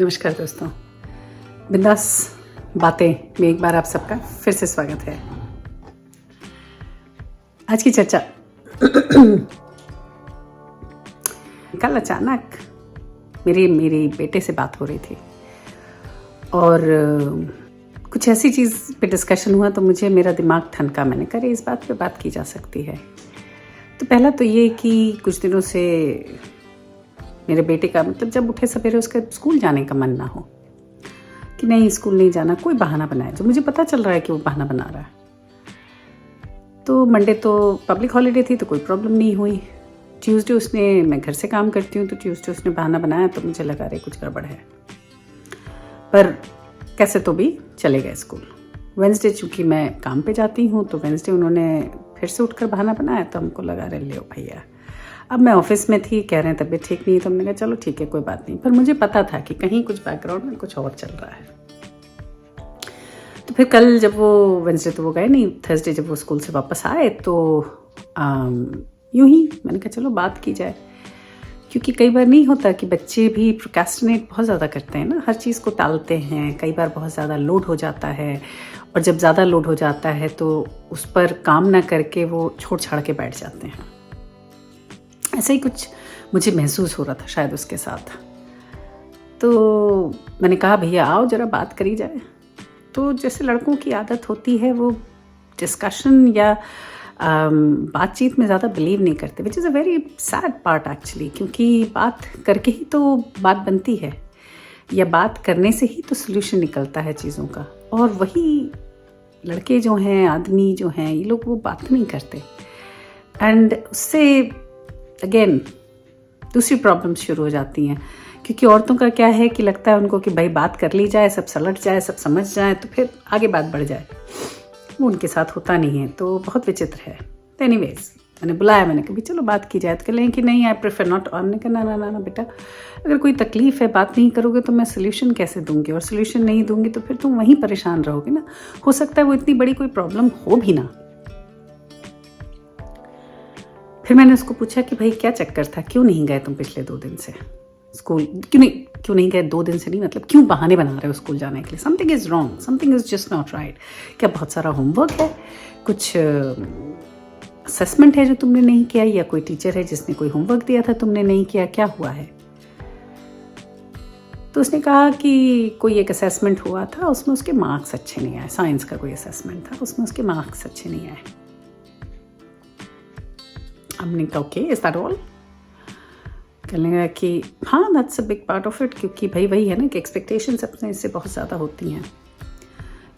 नमस्कार दोस्तों, बिंदास बातें में एक बार आप सबका फिर से स्वागत है। आज की चर्चा कल अचानक मेरे बेटे से बात हो रही थी और कुछ ऐसी चीज़ पे डिस्कशन हुआ तो मुझे मेरा दिमाग ठनका। मैंने कहा इस बात पे बात की जा सकती है। तो पहला तो ये कि कुछ दिनों से मेरे बेटे का मतलब जब उठे सवेरे उसका स्कूल जाने का मन ना हो कि नहीं स्कूल नहीं जाना, कोई बहाना बनाए जो मुझे पता चल रहा है कि वो बहाना बना रहा है। तो मंडे तो पब्लिक हॉलीडे थी तो कोई प्रॉब्लम नहीं हुई। ट्यूसडे मैं घर से काम करती हूँ तो ट्यूसडे उसने बहाना बनाया तो मुझे लगा रहे कुछ गड़बड़ है, पर कैसे तो भी चले गए स्कूल। वेंसडे चूँकि मैं काम पे जाती हूँ तो वेंसडे उन्होंने फिर से उठकर बहाना बनाया तो हमको लगा रहे ले भैया। अब मैं ऑफिस में थी, कह रहे हैं तबीयत ठीक नहीं, तो हमने कहा चलो ठीक है कोई बात नहीं, पर मुझे पता था कि कहीं कुछ बैकग्राउंड में कुछ और चल रहा है। तो फिर कल जब वो वेंसडे तो वो गए नहीं, थर्सडे जब वो स्कूल से वापस आए तो यूं ही मैंने कहा चलो बात की जाए, क्योंकि कई बार नहीं होता कि बच्चे भी प्रोक्रेस्टिनेट बहुत ज़्यादा करते हैं ना, हर चीज़ को टालते हैं। कई बार बहुत ज़्यादा लोड हो जाता है और जब ज़्यादा लोड हो जाता है तो उस पर काम ना करके वो छोड़ छाड़ के बैठ जाते हैं। ऐसा ही कुछ मुझे महसूस हो रहा था शायद उसके साथ। तो मैंने कहा भैया आओ ज़रा बात करी जाए। तो जैसे लड़कों की आदत होती है वो डिस्कशन या बातचीत में ज़्यादा बिलीव नहीं करते, which is a very sad part actually, क्योंकि बात करके ही तो बात बनती है या बात करने से ही तो सोल्यूशन निकलता है चीज़ों का। और वही लड़के जो हैं, आदमी जो हैं, ये लोग वो बात नहीं करते एंड उससे अगेन दूसरी प्रॉब्लम्स शुरू हो जाती हैं। क्योंकि औरतों का क्या है कि लगता है उनको कि भाई बात कर ली जाए, सब सलट जाए, सब समझ जाए तो फिर आगे बात बढ़ जाए। वो उनके साथ होता नहीं है, तो बहुत विचित्र है। तो एनीवेज मैंने बुलाया, मैंने कहा चलो बात की जाए। तो कह लें कि नहीं आई प्रेफर नॉट। और मैंने कहा ना बेटा, अगर कोई तकलीफ़ है, बात नहीं करोगे तो मैं सोल्यूशन कैसे दूंगी, और सोल्यूशन नहीं दूंगी तो फिर तुम वहीं परेशान रहोगे ना। हो सकता है वो इतनी बड़ी कोई प्रॉब्लम हो भी ना। फिर मैंने उसको पूछा कि भाई क्या चक्कर था, क्यों नहीं गए तुम पिछले 2 दिन से स्कूल, क्यों नहीं गए 2 दिन से नहीं, मतलब क्यों बहाने बना रहे हो स्कूल जाने के लिए। Something is wrong, something is just not right. क्या बहुत सारा होमवर्क है, कुछ असेसमेंट है जो तुमने नहीं किया, या कोई टीचर है जिसने कोई होमवर्क दिया था तुमने नहीं किया, क्या हुआ है। तो उसने कहा कि कोई एक असेसमेंट हुआ था, उसमें उसके मार्क्स अच्छे नहीं आए। साइंस का कोई असेसमेंट था, उसमें उसके मार्क्स अच्छे नहीं आए। हमने कहा ओके इज दैट ऑल। कहने लगा कि हाँ that's a big part of it, क्योंकि भाई वही है ना कि एक्सपेक्टेशंस अपने इससे बहुत ज़्यादा होती हैं।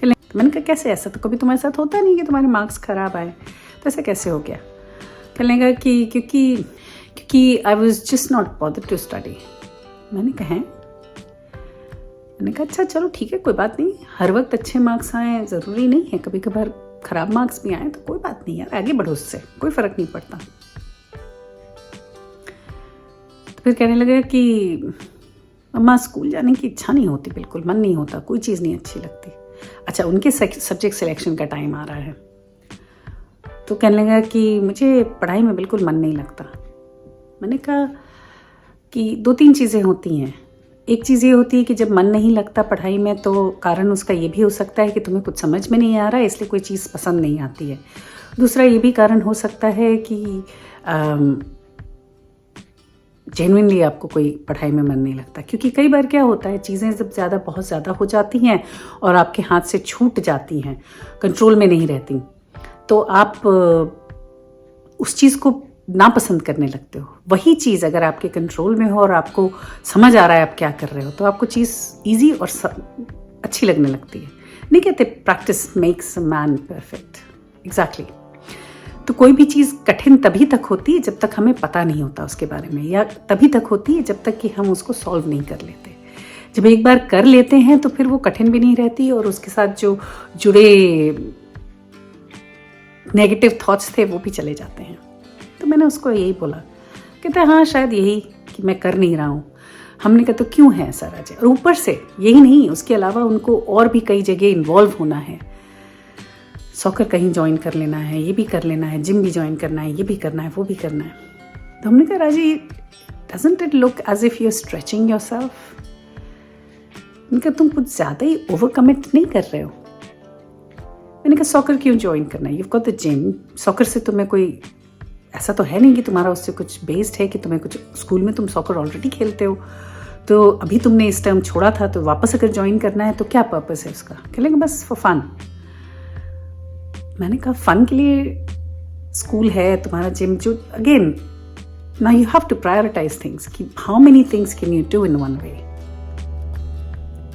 मैंने कहा कैसे, ऐसा तो कभी तुम्हारे साथ होता नहीं कि तुम्हारे मार्क्स ख़राब आए, तो ऐसा कैसे हो गया। कहने लगा कि क्योंकि I was just not bothered to study. मैंने कहा अच्छा चलो ठीक है कोई बात नहीं, हर वक्त अच्छे मार्क्स आए ज़रूरी नहीं है, कभी कभार ख़राब मार्क्स भी आए तो कोई बात नहीं यार, आगे बढ़ो, उससे कोई फ़र्क नहीं पड़ता। तो फिर कहने लगा कि अम्मा स्कूल जाने की इच्छा नहीं होती, बिल्कुल मन नहीं होता, कोई चीज़ नहीं अच्छी लगती। अच्छा उनके सब्जेक्ट सिलेक्शन का टाइम आ रहा है, तो कहने लगा कि मुझे पढ़ाई में बिल्कुल मन नहीं लगता। मैंने कहा कि 2-3 चीज़ें होती हैं। एक चीज़ ये होती है कि जब मन नहीं लगता पढ़ाई में तो कारण उसका ये भी हो सकता है कि तुम्हें कुछ समझ में नहीं आ रहा है, इसलिए कोई चीज़ पसंद नहीं आती है। दूसरा ये भी कारण हो सकता है कि जेन्युइनली आपको कोई पढ़ाई में मन नहीं लगता, क्योंकि कई बार क्या होता है चीज़ें जब बहुत ज़्यादा हो जाती हैं और आपके हाथ से छूट जाती हैं, कंट्रोल में नहीं रहती, तो आप उस चीज़ को नापसंद करने लगते हो। वही चीज़ अगर आपके कंट्रोल में हो और आपको समझ आ रहा है आप क्या कर रहे हो, तो आपको चीज़ ईजी और अच्छी लगने लगती है। नहीं कहते practice makes a man perfect, exactly. तो कोई भी चीज़ कठिन तभी तक होती है जब तक हमें पता नहीं होता उसके बारे में, या तभी तक होती है जब तक कि हम उसको सॉल्व नहीं कर लेते। जब एक बार कर लेते हैं तो फिर वो कठिन भी नहीं रहती और उसके साथ जो जुड़े नेगेटिव थॉट्स थे वो भी चले जाते हैं। तो मैंने उसको यही बोला, कहते हाँ शायद यही कि मैं कर नहीं रहा हूँ। हमने कहा तो क्यों है ऐसा राजे, और ऊपर से यही नहीं उसके अलावा उनको और भी कई जगह इन्वॉल्व होना है, सॉकर कहीं ज्वाइन कर लेना है, ये भी कर लेना है, जिम भी ज्वाइन करना है, ये भी करना है, वो भी करना है। तो हमने कहा Raji doesn't it look as if you are stretching yourself, मैंने कहा तुम कुछ ज़्यादा ही ओवर कमिट नहीं कर रहे हो? मैंने कहा सॉकर क्यों ज्वाइन करना है? You got the gym. Soccer से तुम्हें कोई ऐसा तो है नहीं कि तुम्हारा उससे कुछ बेस्ड है कि तुम्हें कुछ, स्कूल में तुम सॉकर ऑलरेडी खेलते हो, तो अभी तुमने इस टाइम छोड़ा था तो वापस अगर ज्वाइन करना है तो क्या पर्पस है उसका? खेलेंगे बस फॉर फन। मैंने कहा फन के लिए स्कूल है, तुम्हारा जिम, जो again now you have to prioritize things कि how many things can you do in one way.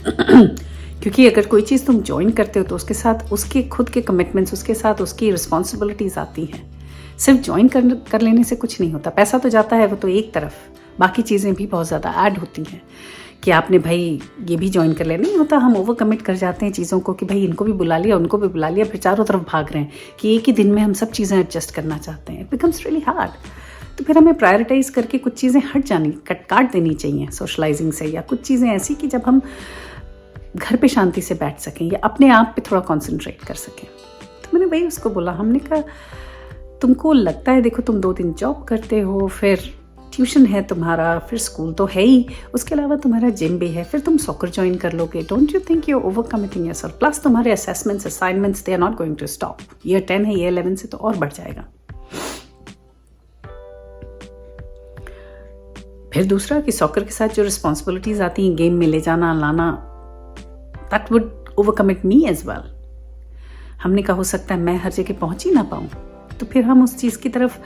क्योंकि अगर कोई चीज़ तुम ज्वाइन करते हो तो उसके साथ उसके खुद के कमिटमेंट्स, उसके साथ उसकी रिस्पॉन्सिबिलिटीज आती हैं। सिर्फ ज्वाइन कर लेने से कुछ नहीं होता। पैसा तो जाता है वो तो एक तरफ, बाकी चीज़ें भी बहुत ज़्यादा ऐड होती हैं कि आपने भाई ये भी ज्वाइन कर लेना। नहीं होता, हम ओवर कमिट कर जाते हैं चीज़ों को कि भाई इनको भी बुला लिया, उनको भी बुला लिया, फिर चारों तरफ भाग रहे हैं कि एक ही दिन में हम सब चीज़ें एडजस्ट करना चाहते हैं। It becomes really hard. तो फिर हमें प्रायोरिटाइज करके कुछ चीज़ें काट देनी चाहिए सोशलाइजिंग से, या कुछ चीज़ें ऐसी कि जब हम घर पे शांति से बैठ सकें या अपने आप पे थोड़ा कॉन्सेंट्रेट कर सकें। तो मैंने वही उसको बोला, हमने कहा तुमको लगता है देखो तुम 2 दिन जॉब करते हो, फिर ट्यूशन है तुम्हारा, फिर स्कूल तो है ही, उसके अलावा तुम्हारा जिम भी है, फिर तुम सॉकर ज्वाइन कर लोगे। Don't you think you over committing yourself? Plus तुम्हारे assessments, assignments, they are not going to stop. Year 10 है, ईयर 11 से तो और बढ़ जाएगा। फिर दूसरा कि सॉकर के साथ जो रिस्पॉन्सिबिलिटीज आती हैं, गेम में ले जाना लाना, that would overcommit me as well. हमने कहा हो सकता है मैं हर जगह पहुंच ही ना पाऊं, तो फिर हम उस चीज़ की तरफ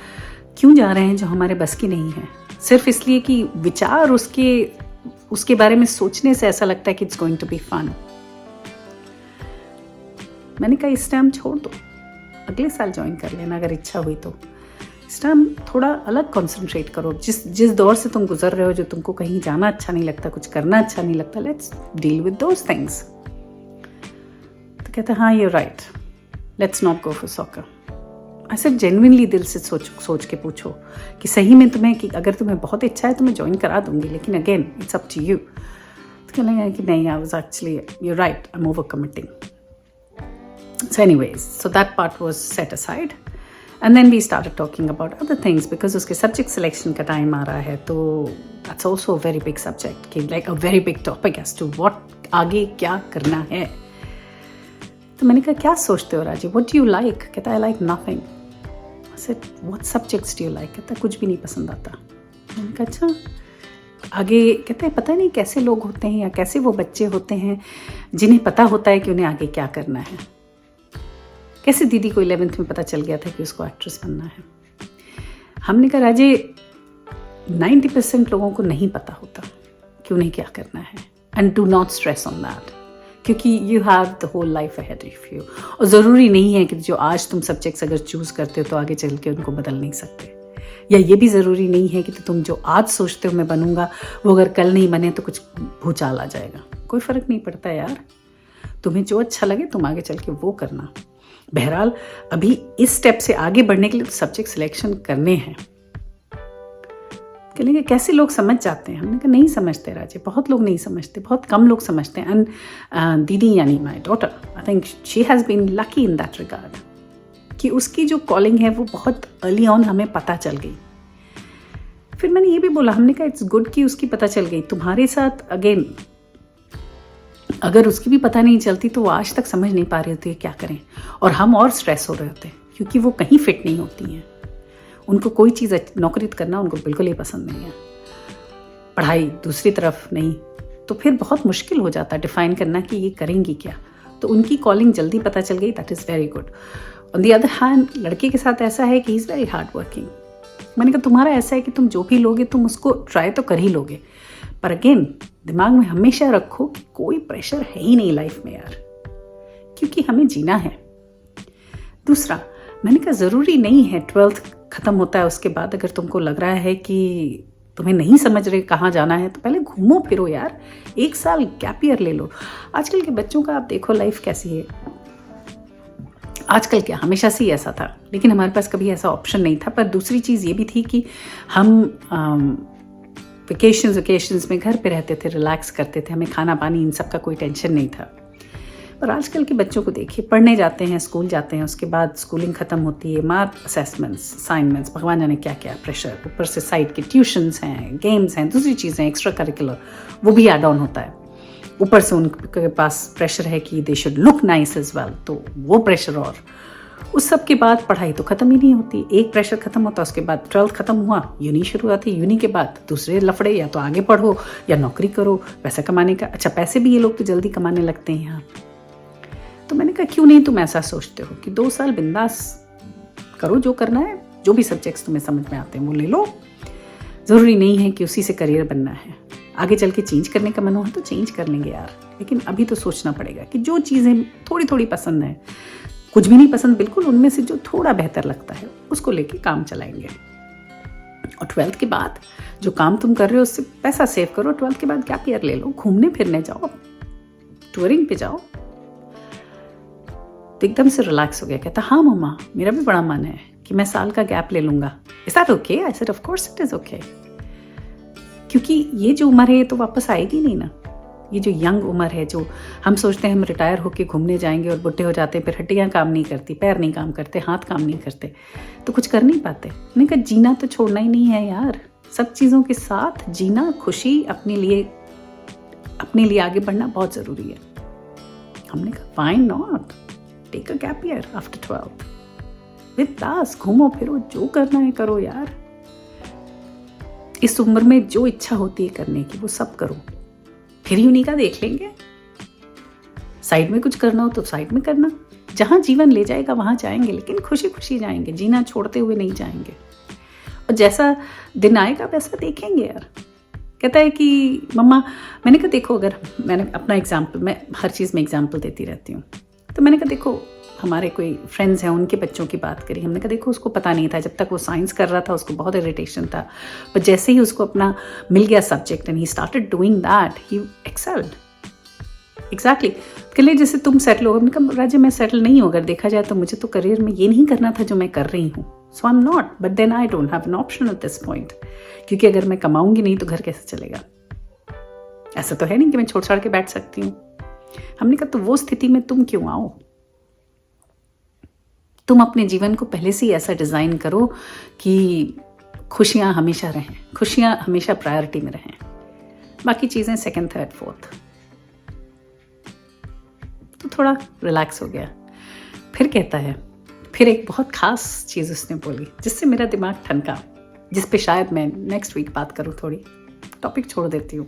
क्यों जा रहे हैं जो हमारे बस की नहीं है, सिर्फ इसलिए कि विचार उसके बारे में सोचने से ऐसा लगता है कि it's going to be fun. मैंने कहा इस टाइम छोड़ दो, अगले साल ज्वाइन कर लेना अगर इच्छा हुई तो। इस टाइम थोड़ा अलग कंसंट्रेट करो। जिस दौर से तुम गुजर रहे हो, जो तुमको कहीं जाना अच्छा नहीं लगता, कुछ करना अच्छा नहीं लगता, let's deal with those things. तो कहते हाँ you right, let's not go for soccer. ऐसे जेन्युइनली दिल से सोच के पूछो कि सही में तुम्हें, कि अगर तुम्हें बहुत इच्छा है तो मैं ज्वाइन करा दूंगी, लेकिन again it's up to you. तो कहने कि नहीं, I was actually, you right, I am overcommitting. So anyways, so that part was set aside, and then we started talking about other things because उसके subject selection का time आ रहा है, तो that's also a very big subject, कि like a very big topic as to what आगे क्या करना है। तो मैंने कहा क्या सोचते हो Rajiv, what do you like? कहता I like nothing. I said what subjects do you like? कहता कुछ भी नहीं पसंद आता। मैंने कहा अच्छा आगे, कहते हैं पता नहीं कैसे लोग होते हैं या कैसे वो बच्चे होते हैं जिन्हें पता होता है कि उन्हें आगे क्या करना है। कैसे दीदी को 11th में पता चल गया था कि उसको एक्ट्रेस बनना है। हमने कहा राजे 90% लोगों को नहीं पता होता कि उन्हें क्या करना है, and do not stress on that, क्योंकि you have the whole life ahead of you. और ज़रूरी नहीं है कि जो आज तुम सब्जेक्ट्स अगर चूज़ करते हो तो आगे चल के उनको बदल नहीं सकते, या ये भी ज़रूरी नहीं है कि तुम जो आज सोचते हो मैं बनूंगा वो अगर कल नहीं बने तो कुछ भूचाल आ जाएगा। कोई फ़र्क नहीं पड़ता यार, तुम्हें जो अच्छा लगे तुम आगे चल के वो करना। बहरहाल अभी इस स्टेप से आगे बढ़ने के लिए तो सब्जेक्ट सिलेक्शन करने हैं। कहेंगे कैसे लोग समझ जाते हैं? हमने कहा नहीं समझते राजे, बहुत लोग नहीं समझते, बहुत कम लोग समझते हैं। एंड दीदी यानी my daughter, I think she has been lucky in that regard कि उसकी जो कॉलिंग है वो बहुत अर्ली ऑन हमें पता चल गई। फिर मैंने ये भी बोला, हमने कहा इट्स गुड कि उसकी पता चल गई। तुम्हारे साथ अगेन अगर उसकी भी पता नहीं चलती तो वो आज तक समझ नहीं पा रहे होते क्या करें, और हम और स्ट्रेस हो रहे होते क्योंकि वो कहीं फिट नहीं होती हैं। उनको कोई चीज़ नौकरी करना उनको बिल्कुल ही पसंद नहीं है, पढ़ाई दूसरी तरफ नहीं, तो फिर बहुत मुश्किल हो जाता है डिफाइन करना कि ये करेंगी क्या। तो उनकी कॉलिंग जल्दी पता चल गई, that is very good. On the other hand लड़के के साथ ऐसा है कि he is very hard working. मैंने कहा तुम्हारा ऐसा है कि तुम जो भी लोगे तुम उसको ट्राई तो कर ही लोगे, पर अगेन दिमाग में हमेशा रखो कि कोई प्रेशर है ही नहीं लाइफ में यार, क्योंकि हमें जीना है। दूसरा मैंने कहा ज़रूरी नहीं है 12th ख़त्म होता है उसके बाद अगर तुमको लग रहा है कि तुम्हें नहीं समझ रहे कहाँ जाना है तो पहले घूमो फिरो यार, 1 साल गैप ईयर ले लो। आजकल के बच्चों का आप देखो लाइफ कैसी है। आजकल क्या, हमेशा से ही ऐसा था, लेकिन हमारे पास कभी ऐसा ऑप्शन नहीं था। पर दूसरी चीज़ ये भी थी कि हम वेकेशंस में घर पे रहते थे, रिलैक्स करते थे, हमें खाना पानी इन सब का कोई टेंशन नहीं था। पर आजकल के बच्चों को देखिए, पढ़ने जाते हैं, स्कूल जाते हैं, उसके बाद स्कूलिंग ख़त्म होती है, मार्क असेसमेंट्स, असाइनमेंट्स, भगवान जाने क्या क्या प्रेशर, ऊपर से साइड के ट्यूशन्स हैं, गेम्स हैं, दूसरी चीज़ें एक्स्ट्रा करिकुलर, वो भी ऐड ऑन होता है। ऊपर से उनके पास प्रेशर है कि they should look nice as well, तो वो प्रेशर, और उस सब के बाद पढ़ाई तो ख़त्म ही नहीं होती। एक प्रेशर ख़त्म होता, उसके बाद 12th ख़त्म हुआ, यूनी शुरू होती, यूनी के बाद दूसरे लफड़े, या तो आगे पढ़ो या नौकरी करो, पैसा कमाने का। अच्छा, पैसे भी ये लोग तो जल्दी कमाने लगते हैं यहाँ। तो मैंने कहा क्यों नहीं तुम ऐसा सोचते हो कि 2 साल बिंदास करो, जो करना है, जो भी सब्जेक्ट्स तुम्हें समझ में आते हैं वो ले लो। ज़रूरी नहीं है कि उसी से करियर बनना है। आगे चल के चेंज करने का मन हो तो चेंज कर लेंगे यार, लेकिन अभी तो सोचना पड़ेगा कि जो चीज़ें थोड़ी थोड़ी पसंद है, कुछ भी नहीं पसंद बिल्कुल, उनमें से जो थोड़ा बेहतर लगता है उसको लेके काम चलाएंगे। और 12th के बाद जो काम तुम कर रहे हो उससे पैसा सेव करो। 12th के बाद गैप ईयर ले लो, घूमने फिरने जाओ, टूरिंग पे जाओ। तो एकदम से रिलैक्स हो गया, कहता हाँ मम्मा, मेरा भी बड़ा मन है कि मैं साल का गैप ले लूँगा। Is that okay? I said of course it is okay, क्योंकि ये जो उम्र है ये तो वापस आएगी नहीं ना। ये जो यंग उम्र है, जो हम सोचते हैं हम रिटायर होके घूमने जाएंगे और बुढ़े हो जाते हैं, फिर हड्डियाँ काम नहीं करती, पैर नहीं काम करते, हाथ काम नहीं करते, तो कुछ कर नहीं पाते। मैंने कहा जीना तो छोड़ना ही नहीं है यार, सब चीज़ों के साथ जीना, खुशी, अपने लिए आगे बढ़ना बहुत ज़रूरी है। हमने कहा fine not, take a gap year after 12th, बिंदास घूमो फिरो, जो करना है करो यार। इस उम्र में जो इच्छा होती है करने की वो सब करो, फिर यूनी का देख लेंगे। साइड में कुछ करना हो तो साइड में करना, जहां जीवन ले जाएगा वहां जाएंगे, लेकिन खुशी खुशी जाएंगे, जीना छोड़ते हुए नहीं जाएंगे। और जैसा दिन आएगा वैसा देखेंगे यार। कहता है कि मम्मा, मैंने कहा देखो, अगर मैंने अपना एग्जाम्पल, मैं हर चीज़ में एग्जाम्पल देती रहती हूँ, तो मैंने कहा देखो हमारे कोई फ्रेंड्स हैं, उनके बच्चों की बात करी। हमने कहा देखो उसको पता नहीं था, जब तक वो साइंस कर रहा था उसको बहुत इरिटेशन था, पर जैसे ही उसको अपना मिल गया subject and he started doing that, he excelled. Exactly, कह ले जैसे तुम सेटल हो। हमने कहा राजा मैं सेटल नहीं हूँ, अगर देखा जाए तो मुझे तो करियर में ये नहीं करना था जो मैं कर रही हूँ, so I am not, but then I don't have an option at this point, क्योंकि अगर मैं कमाऊंगी नहीं तो घर कैसे चलेगा। ऐसा तो है नहीं कि मैं छोड़ छाड़ के बैठ सकती हूँ। हमने कहा तो वो स्थिति में तुम क्यों आओ, तुम अपने जीवन को पहले से ही ऐसा डिज़ाइन करो कि खुशियाँ हमेशा रहें, खुशियाँ हमेशा प्रायोरिटी में रहें, बाकी चीज़ें सेकंड, थर्ड, फोर्थ। तो थोड़ा रिलैक्स हो गया। फिर कहता है, फिर एक बहुत ख़ास चीज़ उसने बोली जिससे मेरा दिमाग ठनका, जिस पे शायद मैं नेक्स्ट वीक बात करूँ। थोड़ी टॉपिक छोड़ देती हूँ,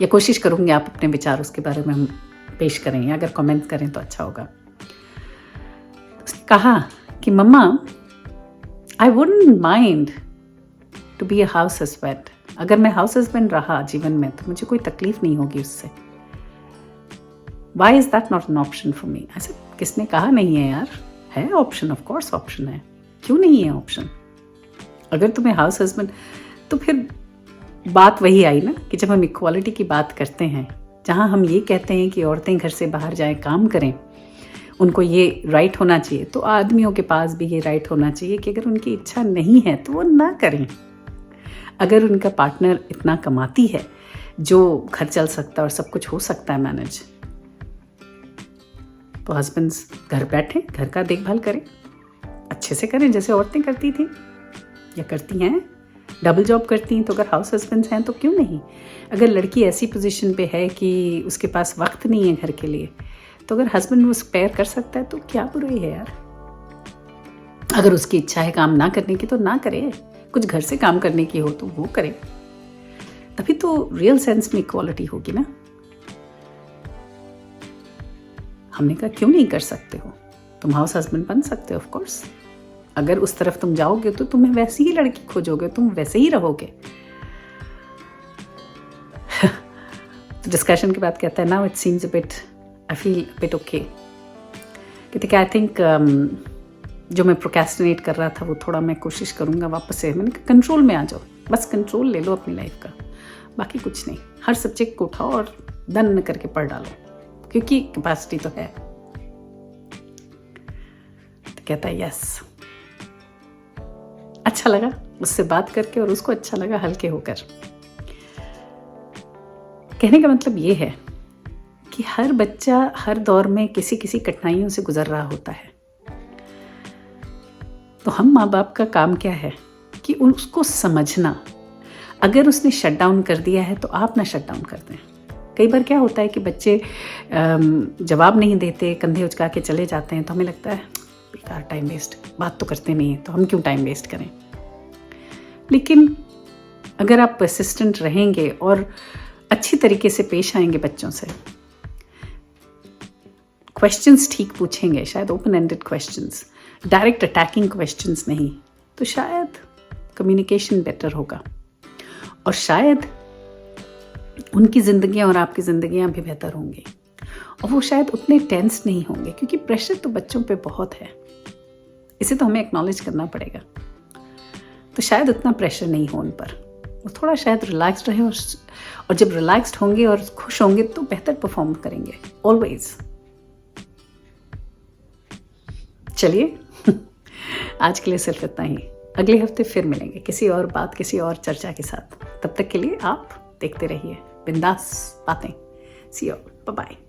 या कोशिश करूँगी आप अपने विचार उसके बारे में हम पेश करें, अगर कमेंट करें तो अच्छा होगा। कहा कि मम्मा, I wouldn't mind to be a house husband. अगर मैं हाउस हस्बैंड रहा जीवन में तो मुझे कोई तकलीफ नहीं होगी उससे। Why is that not an option for me? ऐसे किसने कहा नहीं है यार, है ऑप्शन, ऑफ कोर्स ऑप्शन है, क्यों नहीं है ऑप्शन? अगर तुम्हें हाउस हस्बैंड, तो फिर बात वही आई ना कि जब हम इक्वालिटी की बात करते हैं, जहाँ हम ये कहते हैं कि औरतें घर से बाहर जाएं, काम करें, उनको ये राइट होना चाहिए, तो आदमियों के पास भी ये राइट होना चाहिए कि अगर उनकी इच्छा नहीं है तो वो ना करें। अगर उनका पार्टनर इतना कमाती है जो घर चल सकता है और सब कुछ हो सकता है मैनेज, तो हस्बैंड्स घर बैठे, घर का देखभाल करें, अच्छे से करें जैसे औरतें करती थी या करती हैं, डबल जॉब करती हैं। तो अगर हाउस हस्बैंड्स हैं तो क्यों नहीं? अगर लड़की ऐसी पोजीशन पे है कि उसके पास वक्त नहीं है घर के लिए, तो अगर हस्बैंड वो स्पेयर कर सकता है तो क्या बुराई है यार? अगर उसकी इच्छा है काम ना करने की तो ना करे, कुछ घर से काम करने की हो तो वो करे, तभी तो रियल सेंस में इक्वालिटी होगी ना। हमने कहा क्यों नहीं कर सकते हो, तुम हाउस हस्बैंड बन सकते हो, ऑफ कोर्स। अगर उस तरफ तुम जाओगे तो तुम्हें वैसी ही लड़की खोजोगे, तुम वैसे ही रहोगे। तो डिस्कशन के बाद कहता है, now it seems a bit, I feel a bit okay. कहते कि आई थिंक जो मैं प्रोक्रेस्टिनेट कर रहा था वो थोड़ा मैं कोशिश करूँगा वापस से। मैंने कहा कंट्रोल में आ जाओ, बस कंट्रोल ले लो अपनी लाइफ का, बाकी कुछ नहीं। हर सब्जेक्ट को उठाओ और दन करके पढ़ डालो, क्योंकि कैपेसिटी तो है। तो कहता है यस। अच्छा लगा उससे बात करके और उसको अच्छा लगा हल्के होकर। कहने का मतलब ये है कि हर बच्चा हर दौर में किसी किसी कठिनाइयों से गुजर रहा होता है। तो हम माँ बाप का काम क्या है कि उसको समझना। अगर उसने शट डाउन कर दिया है तो आप ना शट डाउन कर दें। कई बार क्या होता है कि बच्चे जवाब नहीं देते, कंधे उचका के चले जाते हैं, तो हमें लगता है बेकार टाइम वेस्ट, बात तो करते नहीं है तो हम क्यों टाइम वेस्ट करें। लेकिन अगर आप परसिस्टेंट रहेंगे और अच्छी तरीके से पेश आएंगे बच्चों से, क्वेश्चंस ठीक पूछेंगे, शायद open ended questions, direct attacking questions नहीं, तो शायद कम्युनिकेशन बेटर होगा और शायद उनकी ज़िंदगियाँ और आपकी ज़िंदगियाँ भी बेहतर होंगी और वो शायद उतने टेंस नहीं होंगे, क्योंकि प्रेशर तो बच्चों पे बहुत है, इसे तो हमें एक्नॉलेज करना पड़ेगा। तो शायद उतना प्रेशर नहीं हो उन पर, वो थोड़ा शायद रिलैक्स्ड रहे और जब रिलैक्स्ड होंगे और खुश होंगे तो बेहतर परफॉर्म करेंगे ऑलवेज। चलिए आज के लिए सिर्फ इतना ही, अगले हफ्ते फिर मिलेंगे किसी और बात, किसी और चर्चा के साथ। तब तक के लिए आप देखते रहिए बिंदास बातें। सी यू, बाय बाय।